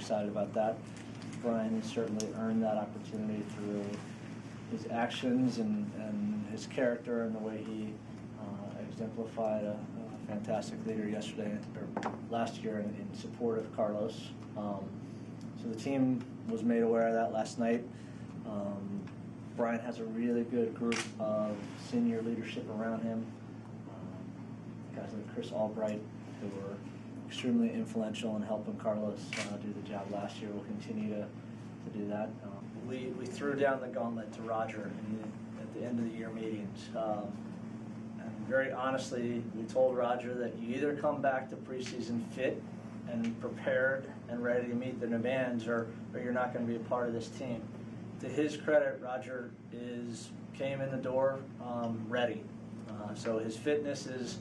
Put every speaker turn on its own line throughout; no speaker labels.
excited about that. Brian has certainly earned that opportunity through his actions and his character and the way he exemplified a fantastic leader last year in support of Carlos. So the team was made aware of that last night. Brian has a really good group of senior leadership around him. Guys like Chris Albright, who were extremely influential in helping Carlos do the job last year, will continue to do that. We threw down the gauntlet to Roger at the end of the year meetings. And very honestly, we told Roger that you either come back to preseason fit and prepared and ready to meet the demands, or you're not going to be a part of this team. To his credit, Roger came in the door ready. So his fitness is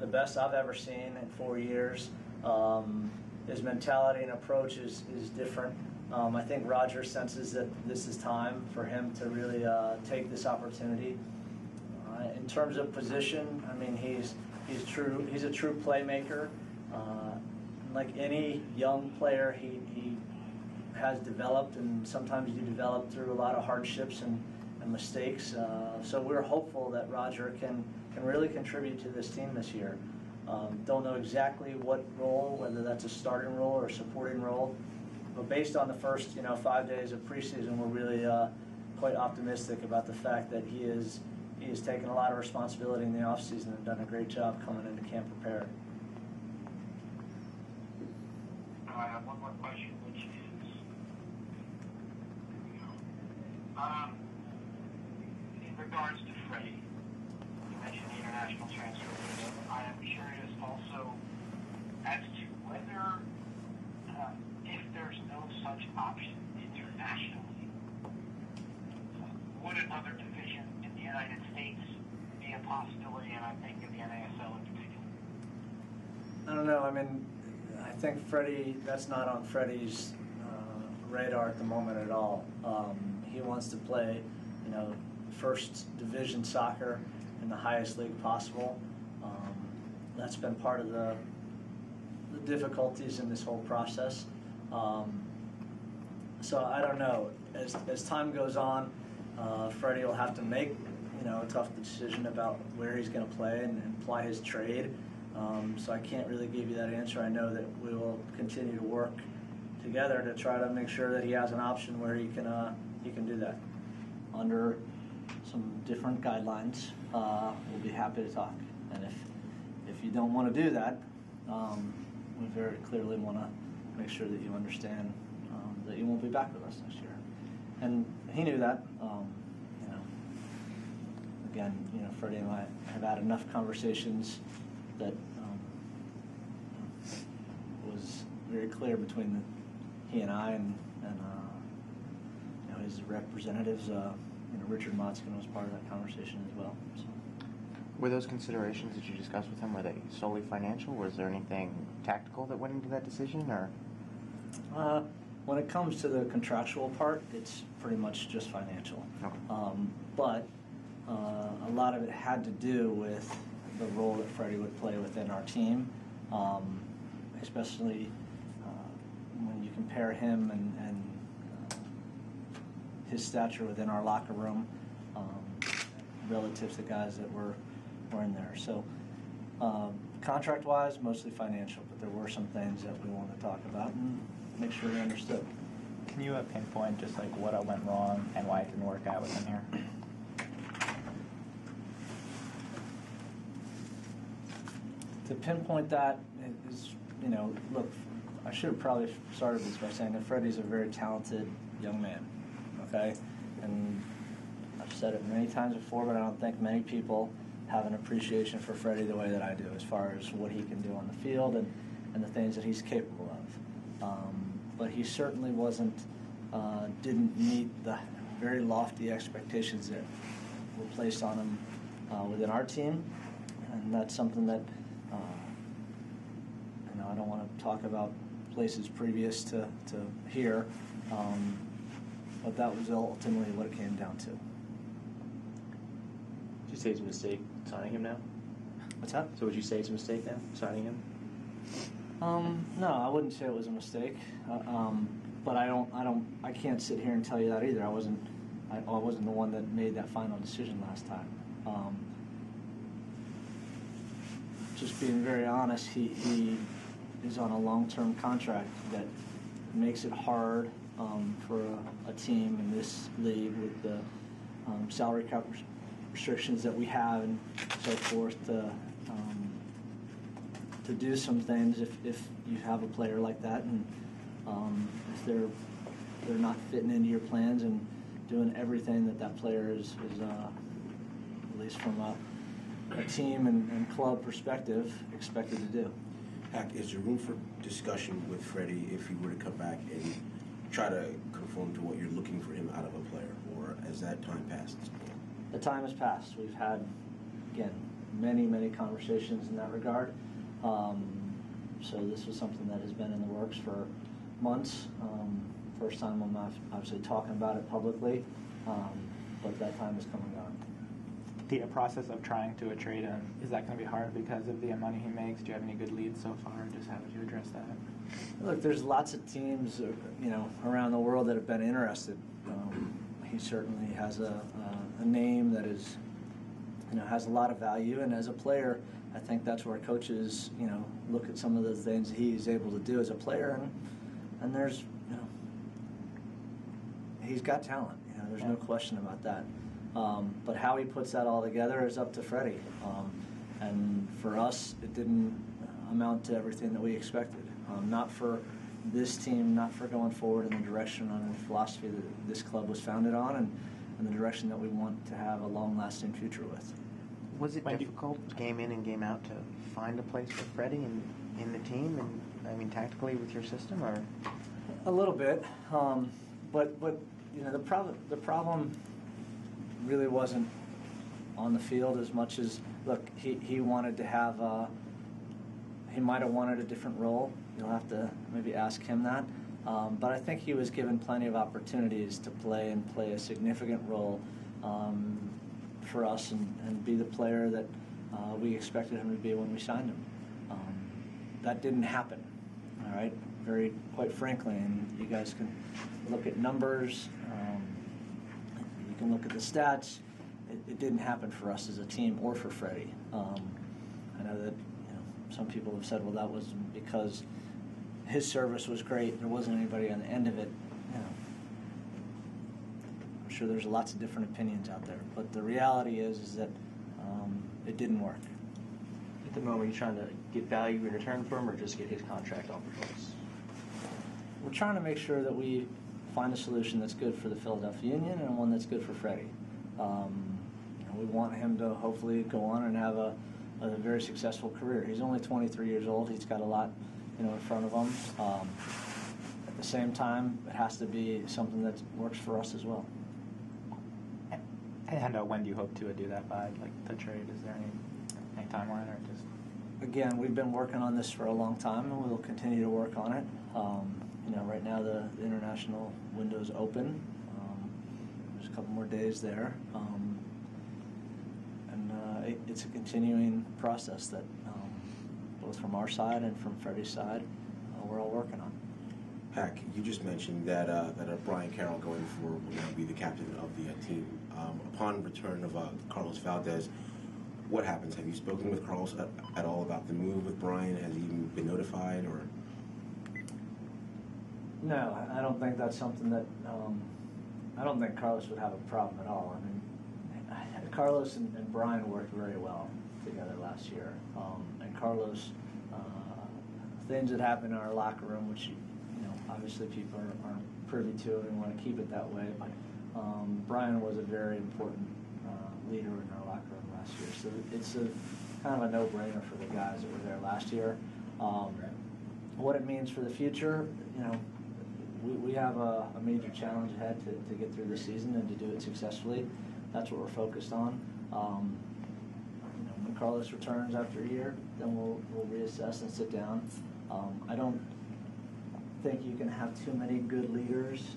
the best I've ever seen in 4 years. His mentality and approach is different. I think Roger senses that this is time for him to really take this opportunity. In terms of position, I mean, he's a true playmaker. Like any young player, he has developed, and sometimes you develop through a lot of hardships and mistakes. So we're hopeful that Roger can really contribute to this team this year. Don't know exactly what role, whether that's a starting role or a supporting role, but based on the first 5 days of preseason, we're really quite optimistic about the fact that he has taken a lot of responsibility in the offseason and done a great job coming into camp prepared.
I have one more question, which is, in regards to Freddie, you mentioned the international transfer. I am curious also as to whether, if there's no such option internationally, would another division in the United States be a possibility, and I think in the NASL in particular?
I don't know. I mean, I think that's not on Freddie's radar at the moment at all. He wants to play, first division soccer in the highest league possible. That's been part of the difficulties in this whole process. So I don't know. As time goes on, Freddie will have to make a tough decision about where he's going to play and apply his trade. So I can't really give you that answer. I know that we will continue to work together to try to make sure that he has an option where he can do that. Under some different guidelines, we'll be happy to talk. And if you don't want to do that, we very clearly want to make sure that you understand that you won't be back with us next year. And he knew that. Again, Freddie and I have had enough conversations that was very clear between he and I and his representatives. Richard Motzkin was part of that conversation as well. So.
Were those considerations that you discussed with him, were they solely financial? Was there anything tactical that went into that decision, or?
When it comes to the contractual part, it's pretty much just financial.
Okay.
But a lot of it had to do with the role that Freddie would play within our team, especially when you compare him and his stature within our locker room relative to the guys that were in there. So contract-wise, mostly financial, but there were some things that we wanted to talk about and make sure we understood.
Can you pinpoint just like what went wrong and why it didn't work out with him here?
To pinpoint that is, look, I should have probably started this by saying that Freddie's a very talented young man, okay? And I've said it many times before, but I don't think many people have an appreciation for Freddie the way that I do as far as what he can do on the field and the things that he's capable of. But he certainly didn't meet the very lofty expectations that were placed on him within our team, and that's something that I don't want to talk about places previous to here, but that was ultimately what it came down to.
Would you say it's a mistake signing him now?
What's that?
So would you say it's a mistake now, signing him?
No, I wouldn't say it was a mistake. But I can't sit here and tell you that either. I wasn't the one that made that final decision last time. Just being very honest, he is on a long-term contract that makes it hard for a team in this league with the salary cap restrictions that we have and so forth to do some things if you have a player like that, and if they're not fitting into your plans and doing everything that player is at least from a team and club perspective expected to do.
Hack, is there room for discussion with Freddie if he were to come back and try to conform to what you're looking for him out of a player, or has that time passed at this point?
The time has passed. We've had, again, many conversations in that regard. So this was something that has been in the works for months. First time I'm obviously talking about it publicly, but that time has come and gone.
The process of trying to trade him, is that going to be hard because of the money he makes? Do you have any good leads so far? Just how would you address that?
Look, there's lots of teams, around the world that have been interested. He certainly has a name that is, has a lot of value, and as a player, I think that's where coaches, look at some of the things he's able to do as a player, and there's, he's got talent. There's no question about that. But how he puts that all together is up to Freddie. And for us, it didn't amount to everything that we expected. Not for this team, not for going forward in the direction and the philosophy that this club was founded on, and the direction that we want to have a long-lasting future with.
Was it difficult, game in and game out, to find a place for Freddie in the team, and tactically with your system, or?
A little bit, but the problem really wasn't on the field as much as, look, he wanted to have he might have wanted a different role. You'll have to maybe ask him that. But I think he was given plenty of opportunities to play a significant role for us and be the player that we expected him to be when we signed him. That didn't happen, all right, quite frankly, and you guys can look at numbers, you can look at the stats. It didn't happen for us as a team or for Freddie. I know that some people have said, well, that was because his service was great. There wasn't anybody on the end of it. I'm sure there's lots of different opinions out there, but the reality is that it didn't work.
At the moment, are you trying to get value in return for him, or just get his contract off the books?
We're trying to make sure that we find a solution that's good for the Philadelphia Union and one that's good for Freddie. We want him to hopefully go on and have a very successful career. He's only 23 years old. He's got a lot, in front of him. At the same time, it has to be something that works for us as well.
And when do you hope to do that by, like the trade? Is there any timeline, or just?
Again, we've been working on this for a long time, and we'll continue to work on it. Right now the international window is open. There's a couple more days there. It's a continuing process that both from our side and from Freddie's side, we're all working on.
Hack, you just mentioned that Brian Carroll going forward will now be the captain of the team. Upon return of Carlos Valdez, what happens? Have you spoken with Carlos at all about the move with Brian? Has he even been notified, or?
No, I don't think that's something that I don't think Carlos would have a problem at all. I mean, Carlos and Brian worked very well together last year, and Carlos, things that happen in our locker room, which obviously people aren't privy to and want to keep it that way. But Brian was a very important leader in our locker room last year, so it's kind of a no-brainer for the guys that were there last year. What it means for the future, we have a major challenge ahead to get through the season and to do it successfully. That's what we're focused on. When Carlos returns after a year, then we'll reassess and sit down. I don't think you can have too many good leaders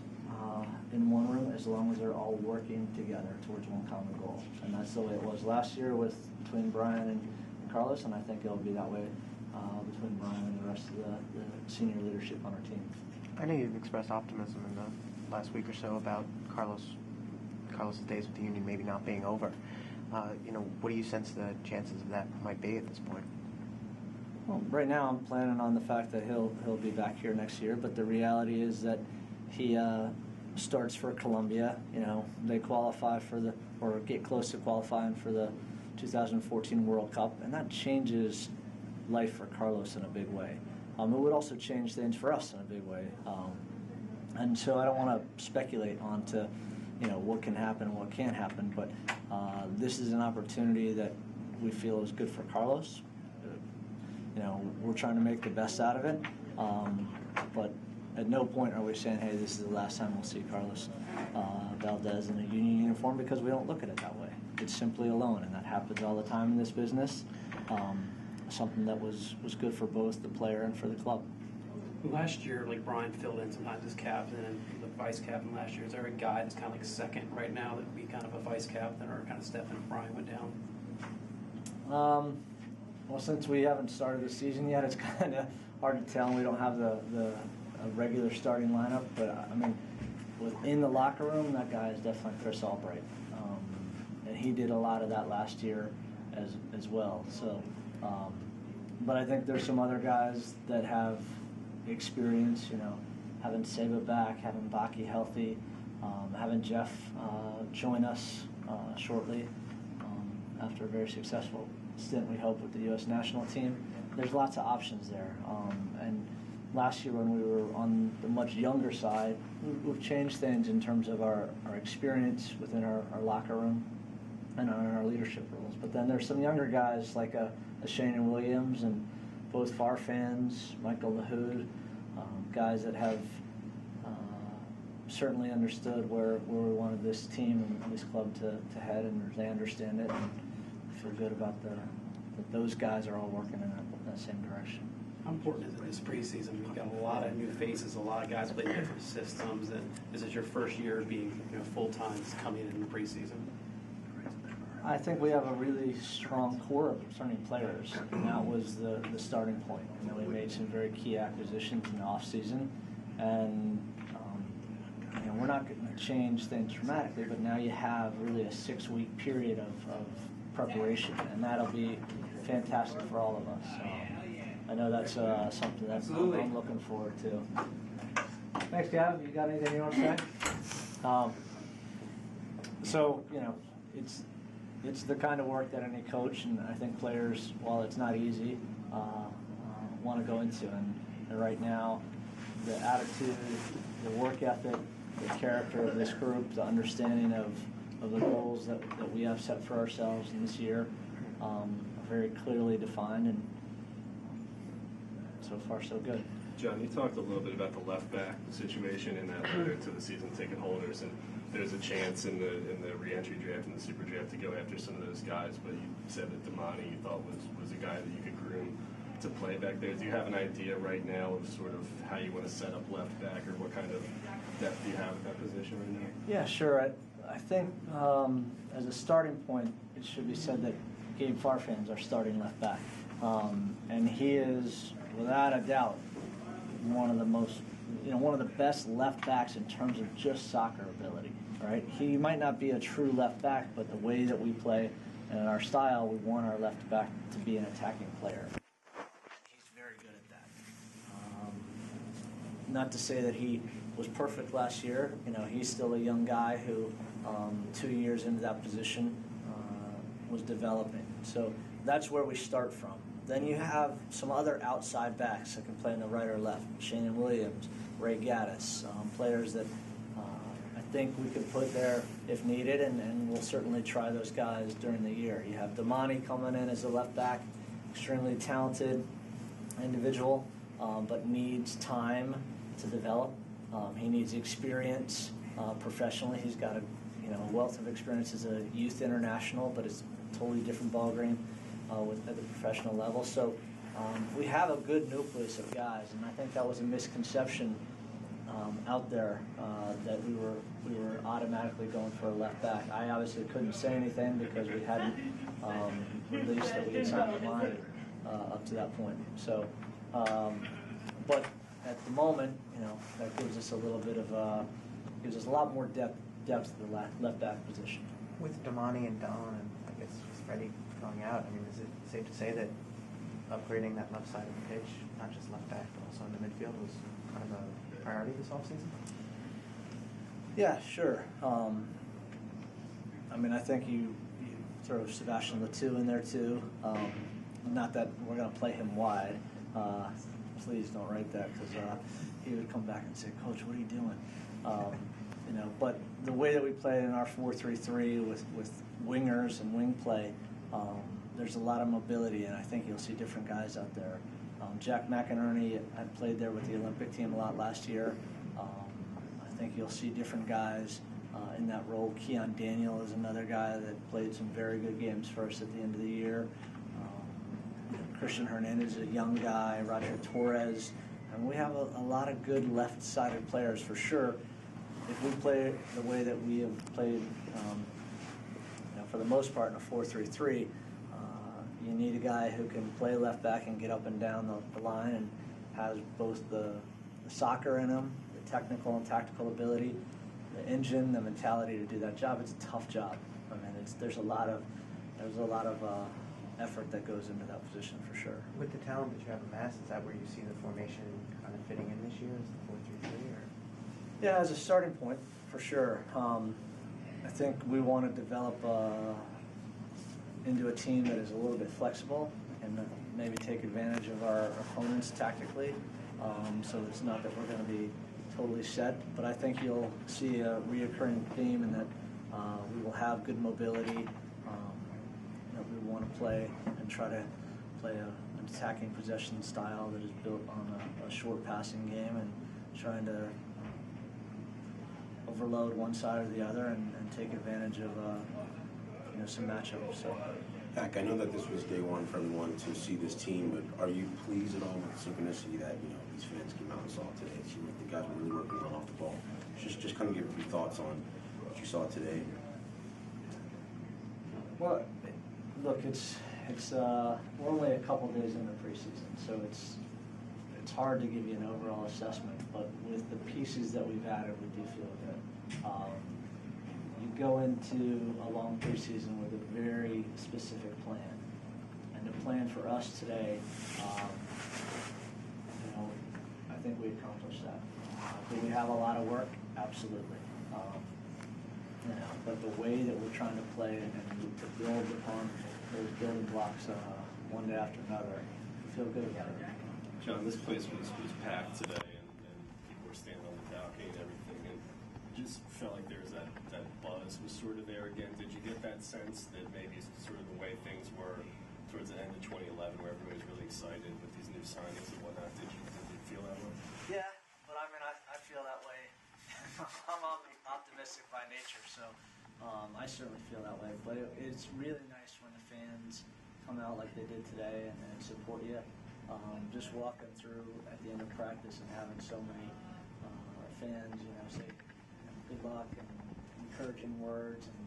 in one room as long as they're all working together towards one common goal. And that's the way it was last year between Brian and Carlos, and I think it'll be that way between Brian and the rest of the senior leadership on our team.
I know you've expressed optimism in the last week or so about Carlos's days with the Union maybe not being over. What do you sense the chances of that might be at this point?
Well, right now I'm planning on the fact that he'll be back here next year, but the reality is that he starts for Columbia. They qualify or get close to qualifying for the 2014 World Cup, and that changes life for Carlos in a big way. It would also change things for us in a big way. And so I don't want to speculate on to, what can happen and what can't happen, but this is an opportunity that we feel is good for Carlos. We're trying to make the best out of it, but at no point are we saying, hey, this is the last time we'll see Carlos Valdez in a Union uniform, because we don't look at it that way. It's simply a loan, and that happens all the time in this business. Something that was good for both the player and for the club.
Last year, Brian filled in sometimes as captain and the vice captain last year. Is there a guy that's kind of second right now that would be kind of a vice captain or kind of step in if Brian went down?
Well, since we haven't started the season yet, it's kind of hard to tell. We don't have a regular starting lineup, but within the locker room, that guy is definitely Chris Albright, and he did a lot of that last year as well. So, but I think there's some other guys that have experience. Having Seba back, having Baki healthy, having Jeff join us shortly after a very successful stint, we hope, with the U.S. national team. There's lots of options there. And last year when we were on the much younger side, we've changed things in terms of our experience within our locker room and on our leadership roles. But then there's some younger guys like a Shannon Williams and both Far fans, Michael Lahoud, guys that have certainly understood where we wanted this team and this club to head, and they understand it, and feel good about that those guys are all working in that same direction.
How important is it this preseason? We've got a lot of new faces, a lot of guys playing different systems, and this is your first year being full-time coming in the preseason.
I think we have a really strong core of starting players, and that was the starting point. We made some very key acquisitions in the off-season, and we're not going to change things dramatically, but now you have really a 6-week period of preparation, and that'll be fantastic for all of us. I know that's something that I'm looking forward to. Thanks, Gavin. You got anything you want to say? So, it's the kind of work that any coach, and I think players, while it's not easy, want to go into. And right now, the attitude, the work ethic, the character of this group, the understanding of the goals that we have set for ourselves in this year are very clearly defined, and so far so good.
John, you talked a little bit about the left back situation in that letter to the season ticket holders, and there's a chance in the re-entry draft and the super draft to go after some of those guys, but you said that Damani you thought was a guy that you could groom to play back there. Do you have an idea right now of sort of how you want to set up left back, or what kind of depth do you have at that position right now?
Yeah, sure. I think as a starting point, it should be said that Gabe Farfan's our starting left back, and he is without a doubt one of the best left backs in terms of just soccer ability. Right? He might not be a true left back, but the way that we play and in our style, we want our left back to be an attacking player. He's very good at that. Not to say that he was perfect last year. He's still a young guy who 2 years into that position was developing. So that's where we start from. Then you have some other outside backs that can play on the right or left. Shannon Williams, Ray Gaddis, players that I think we could put there if needed, and we'll certainly try those guys during the year. You have Damani coming in as a left back, extremely talented individual, but needs time to develop. He needs experience professionally. He's got a wealth of experience as a youth international, but it's a totally different ballgame at the professional level. So we have a good nucleus of guys, and I think that was a misconception out there that we were automatically going for a left back. I obviously couldn't say anything because we hadn't released that we had signed Damani. up to that point. So, but at the moment, that gives us a little bit of gives us a lot more depth to the left back position.
With Damani and Don, and I guess Freddie going out, I mean, is it safe to say that upgrading that left side of the pitch, not just left back, but also in the midfield, was kind of a priority this offseason?
Yeah, sure. I mean, I think you throw Sebastian Letou in there too. Not that we're going to play him wide. Please don't write that, because he would come back and say, "Coach, what are you doing?" But the way that we play in our 4-3-3 with wingers and wing play, there's a lot of mobility, and I think you'll see different guys out there. Jack McInerney had played there with the Olympic team a lot last year. I think you'll see different guys in that role. Keon Daniel is another guy that played some very good games for us at the end of the year. Christian Hernandez is a young guy. Roger Torres. And we have a lot of good left-sided players for sure. If we play the way that we have played, for the most part in a 4-3-3, you need a guy who can play left back and get up and down the line and has both the soccer in him, the technical and tactical ability, the engine, the mentality to do that job. It's a tough job. I mean, there's a lot of effort that goes into that position for sure.
With the talent that you have amassed, is that where you see the formation kind of fitting in this year? Is the 4-3-3 or?
Yeah, as a starting point, for sure. I think we want to develop into a team that is a little bit flexible and maybe take advantage of our opponents tactically. So it's not that we're going to be totally set, but I think you'll see a reoccurring theme in that we will have good mobility. We want to play and try to play an attacking possession style that is built on a short passing game and trying to overload one side or the other and take advantage of some matchups. So,
Hack, I know that this was day one for everyone to see this team, but are you pleased at all with the synchronicity that these fans came out and saw today? It seemed like the guys were really working well off the ball. Just kind of give a few thoughts on what you saw today.
Well, look, it's we're only a couple days into preseason, so it's hard to give you an overall assessment. But with the pieces that we've added, we do feel good. You go into a long preseason with a very specific plan, and the plan for us today, I think we accomplished that. Do we have a lot of work? Absolutely. But the way that we're trying to play and to build upon those building blocks one day after another, I feel good about it.
John, this place was packed today, and people were standing on the balcony and everything, and it just felt like there was that buzz was sort of there again. Did you get that sense that maybe sort of the way things were towards the end of 2011, where everybody was really excited with these new signings and whatnot? Did you feel that way?
Yeah, but I mean, I feel that way. I'm optimistic by nature, so I certainly feel that way. But it's really nice when the fans come out like they did today and support you. Just walking through at the end of practice and having so many fans, say good luck and encouraging words, and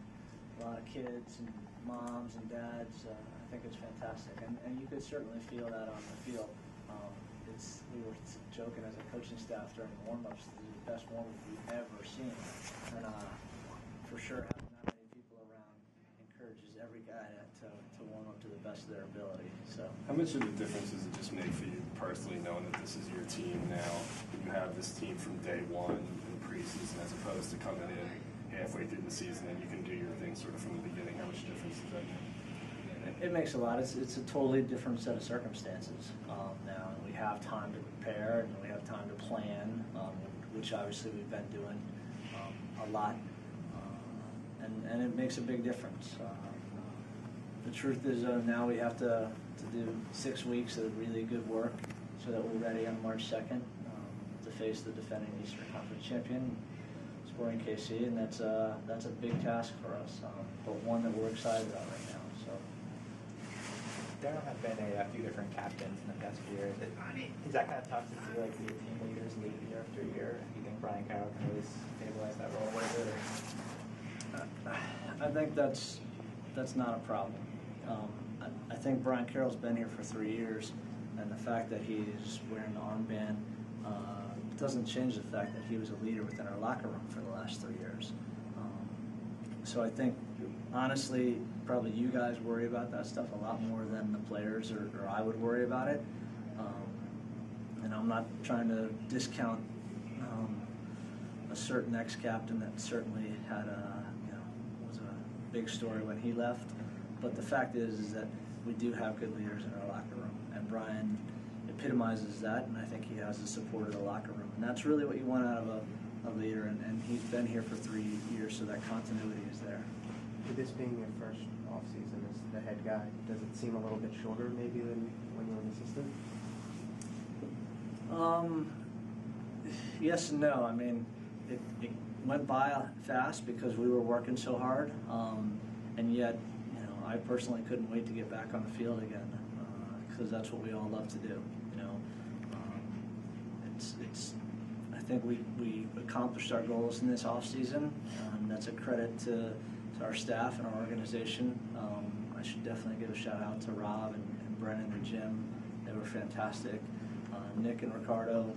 a lot of kids and moms and dads. I think it's fantastic, and you could certainly feel that on the field. We were joking as a coaching staff during the warm-ups. This is the best warm-up we've ever seen, and for sure having that many people around encourages every guy to warm up to the best of their ability. So,
how much of a difference does it just make for you personally, knowing that this is your team now? You have this team from day one in preseason, as opposed to coming in halfway through the season and you can do your thing sort of from the beginning. How much difference does that make?
It makes a lot. It's a totally different set of circumstances now, and we have time to prepare and we have time to plan, which obviously we've been doing a lot, and it makes a big difference. The truth is now we have to do 6 weeks of really good work so that we're ready on March 2nd to face the defending Eastern Conference champion, Sporting KC, and that's a big task for us, but one that we're excited about right now. So.
There have been a few different captains in the past few years. Is that kind of tough to see, like, the team leaders leave year after year? Do you think Brian Carroll can really stabilize that role a little bit?
I think that's not a problem. I think Brian Carroll's been here for 3 years, and the fact that he's wearing the armband doesn't change the fact that he was a leader within our locker room for the last 3 years. So I think, honestly, probably you guys worry about that stuff a lot more than the players, or I would worry about it. And I'm not trying to discount a certain ex-captain that certainly had was a big story when he left. But the fact is that we do have good leaders in our locker room, and Brian epitomizes that, and I think he has the support of the locker room. And that's really what you want out of a leader, and he's been here for 3 years, so that continuity is there.
With this being your first off-season as the head guy, does it seem a little bit shorter maybe than when you were an assistant?
Yes and no. I mean, it went by fast because we were working so hard, and yet, I personally couldn't wait to get back on the field again, because that's what we all love to do. It's. I think we accomplished our goals in this off season. That's a credit to our staff and our organization. I should definitely give a shout out to Rob and Brennan and Jim. They were fantastic. Nick and Ricardo,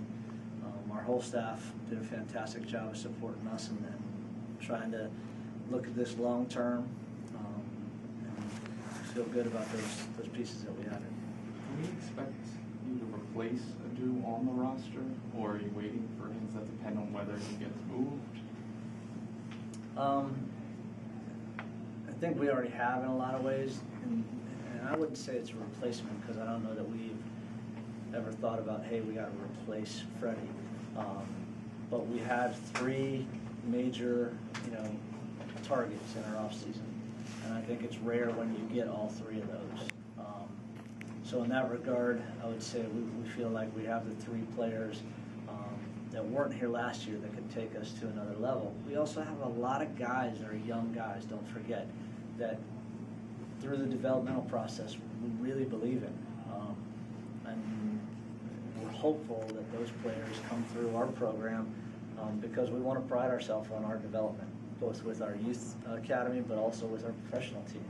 our whole staff did a fantastic job of supporting us and trying to look at this long term and feel good about those pieces that we added.
Can we expect you to replace Adu on the roster, or are you waiting for him? Does that depend on whether he gets moved?
I think we already have in a lot of ways, and I wouldn't say it's a replacement because I don't know that we've ever thought about, hey, we got to replace Freddie. But we had 3 major, targets in our off season, and I think it's rare when you get all 3 of those. So in that regard, I would say we feel like we have the 3 players that weren't here last year that could take us to another level. We also have a lot of guys that are young guys, don't forget, that through the developmental process we really believe in. And we're hopeful that those players come through our program because we want to pride ourselves on our development, both with our youth academy but also with our professional team.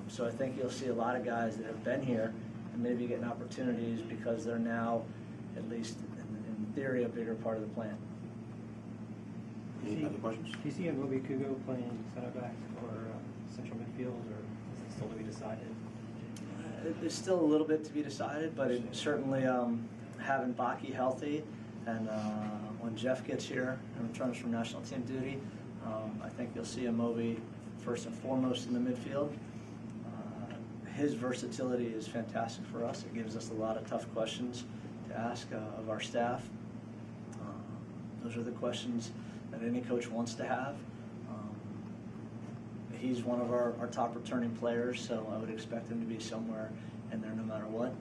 So I think you'll see a lot of guys that have been here and maybe getting opportunities because they're now, at least in theory, a bigger part of the plan.
Any other questions?
Do you see Moby Kugo playing center back or central midfield, or is it still to be decided?
It's still a little bit to be decided, but it certainly having Baki healthy, and when Jeff gets here and returns from national team duty, I think you'll see a Moby first and foremost in the midfield. His versatility is fantastic for us. It gives us a lot of tough questions to ask of our staff. Those are the questions that any coach wants to have. He's one of our top returning players, so I would expect him to be somewhere in there no matter what.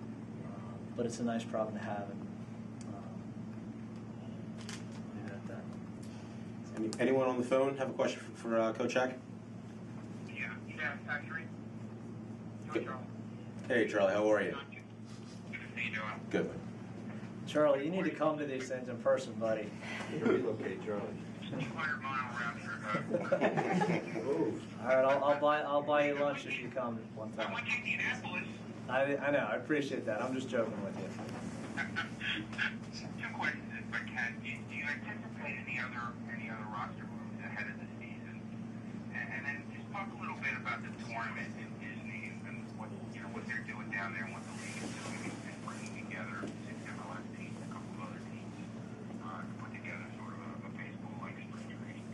But it's a nice problem to have, and leave it at that.
Anyone on the phone have a question for Coach Hack?
Yeah, Factory.
Hey, Charlie, how are you?
Good. How you doing?
Good.
Charlie, you need to come to these things in person, buddy.
Relocate, Charlie.
200-mile round trip.
All right, I'll buy you lunch if you come one
I
time.
went to Indianapolis.
I know, I appreciate that. I'm just joking with you.
2 questions, if I can. Do you anticipate any other roster moves ahead of the season? And then just talk a little bit about the tournament in Disney and what they're doing down there and what the league is doing and bringing together 6 MLS teams, a couple of other teams to put together sort of a baseball-like spring training.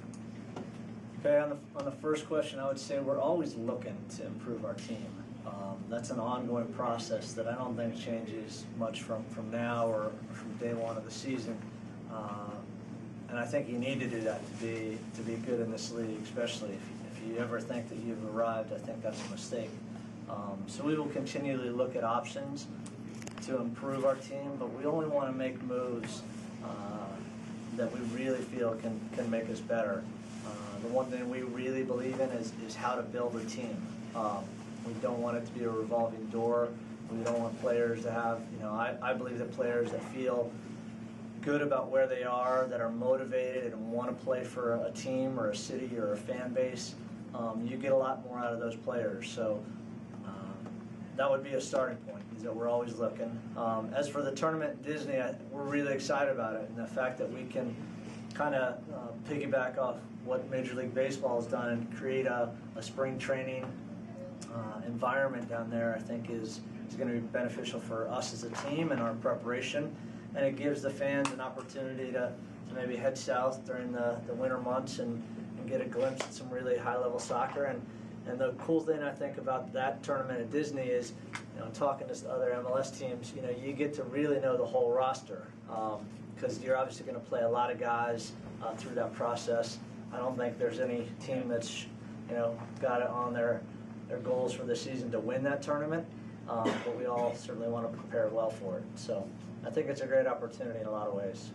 Okay, on the first question, I would say we're always looking to improve our team. That's an ongoing process that I don't think changes much from now or from day one of the season. And I think you need to do that to be good in this league, especially if you ever think that you've arrived. I think that's a mistake. So we will continually look at options to improve our team, but we only want to make moves that we really feel can make us better. The one thing we really believe in is how to build a team. We don't want it to be a revolving door. We don't want players to have, I believe that players that feel good about where they are, that are motivated and want to play for a team or a city or a fan base, you get a lot more out of those players. So that would be a starting point, is that we're always looking. As for the tournament at Disney, we're really excited about it, and the fact that we can kind of piggyback off what Major League Baseball has done and create a spring training environment down there, I think is going to be beneficial for us as a team and our preparation. And it gives the fans an opportunity to maybe head south during the winter months and get a glimpse at some really high-level soccer. And the cool thing I think about that tournament at Disney is, talking to other MLS teams, you get to really know the whole roster because you're obviously going to play a lot of guys through that process. I don't think there's any team that's, got it on their goals for the season to win that tournament, but we all certainly want to prepare well for it. So I think it's a great opportunity in a lot of ways.